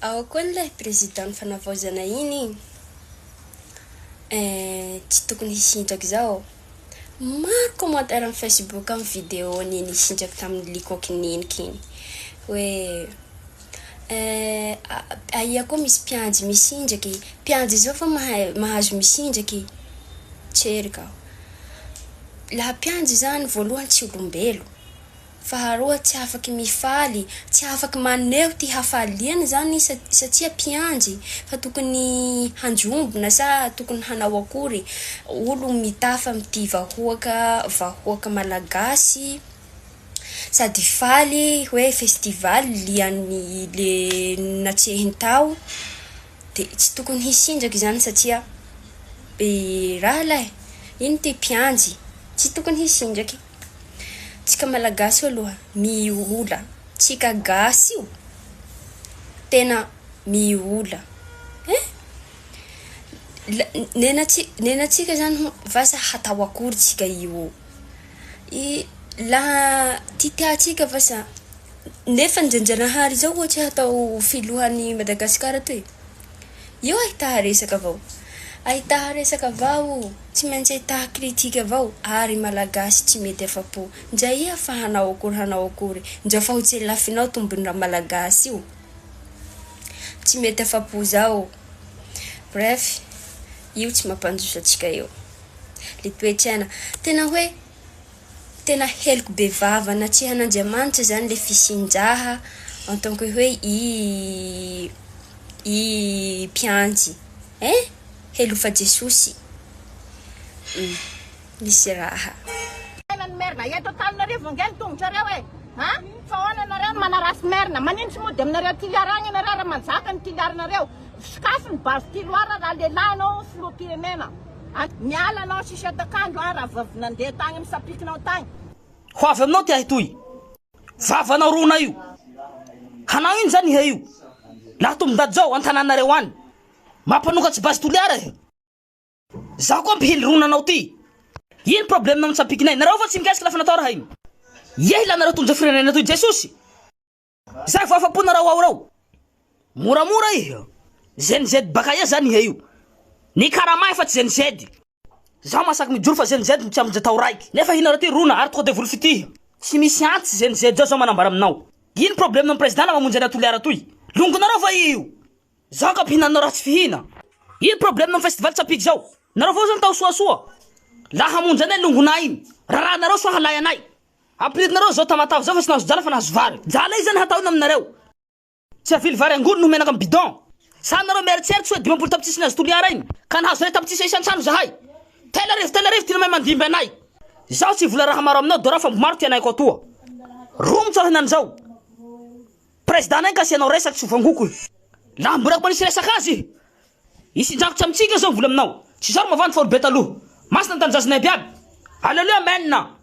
Ao koa le président fanavaozana iny tsy tokony hisindraky zao. Maro commentaire amin'ny Facebook amin'ny vidéo niny hisindraky tamin'ny likoky niniky iny. Hoe aia koa misy mpianjy misindraky. Mpianjy zao fa mahazo misindraky. Tsery ka. Laha mpianjy zany voalohany tsy olombelo. Faharoa tsy afaky mifaly, tsy afaky maneho ty hafaliany zany satria mpianjy, fa tokony hanjombona sa tokony hanao akory. Olo mitafa amity vahoaka malagasy sady faly hoe festival lian'ny le natsehiny tao, de tsy tokony hisindraky zany satria raha lahy iny ty mpianjy tsy tokony hisindraky. Tsika malagasy aloha miola, tsika gasy io tena miola. Nenatsika zany vasa hatao akory tsika io. Laha tiatsika vasa nefa njanjanahary zao ohatsy hatao filohan'ny Madagasikara toy. Io ahita resaka avao, tsy maintsy ahita kritika avao, ary malagasy tsy mety afapo. Ndray fa hanao akory. Ndra fa hotsy lafinao tombon'ny malagasy io. Tsy mety afapo zao. Bref, io tsy mampanjoso atsika io. Le toetrana tena hoe tena heloko be vavana tsy hanandriamanitra zany le fisindraha en tant que hoe i mpianjy. Helo fa Jesosy. Misy raha. Merna, ia total na revo ngel tongotra reo ha? Fa ona na reo manaras merna, manino tsy mody aminareo tiliaragna na reo manjaka ny tiliaranareo. Skafiny bavy tiloara raha lehilahinao filoham-pirenena. Miala anao sisy atakandro raha vavy nandeha tagny amin'ny sapikinao tagny. Ho avy aminao ty ahitoy. Vavanao rona io. Hanao ino zany ihe io? Laha tombondady zao an-tananareo any. Mampanokatsy basy toliara e. Zaho koa mpihily ronanao ty. Ino problème amin'ny sapikinay? Nareo fa tsy mikasika lafa natao raha iny. Yehy la nareo tonja firenena toy Jesosy. Zay fa afapo nareo ao rao. Moramora ihe. ZNZ baka ia zany ihe io. Ni karamay fa tsy ZNZ. Zaho masaky mijoro fa ZNZ tsy aminja tao raiky. Nefa hinareo ty rona ary tonga de volo fitihy. Tsy misy antsy ZNZ zao manambara aminao. Ino problème amin'ny président mamonjy ana toliara toy? Longonareo fa io. Zaho ka mpihinanao raha tsy fihina. Ino problème amin'ny festival tsapiky zao? Nareo vao zany tao soasoa. Laha hamonjy anay longonay iny. Raha nareo soa halay anay. Ampilitinareo zao tamatavy zao fa tsy nahazo jala fa nahazo vary. Jala izany hatao ina aminareo. Tsy avily vary angolo no menaka amin'ny bidon. Sa nareo meritseritsy hoe 5 tapitrisa nahazo toliara iny. Ka nahazo ray tapitrisa isantrano zahay. Tela rivo tina may mandimby anay. Zaho tsy vola raha maro aminao dora fa maro ty anay ko atoa. Romotso hinany zao. Président nay kasi anao resaky tsy vangoko. Laha mborako manisy resaka azy. Isindrako tsamitsika zao vola aminao. Tsy zaro mavandy fa olo be taloha. Masina tanjazinay biaby. Haleluya, amen.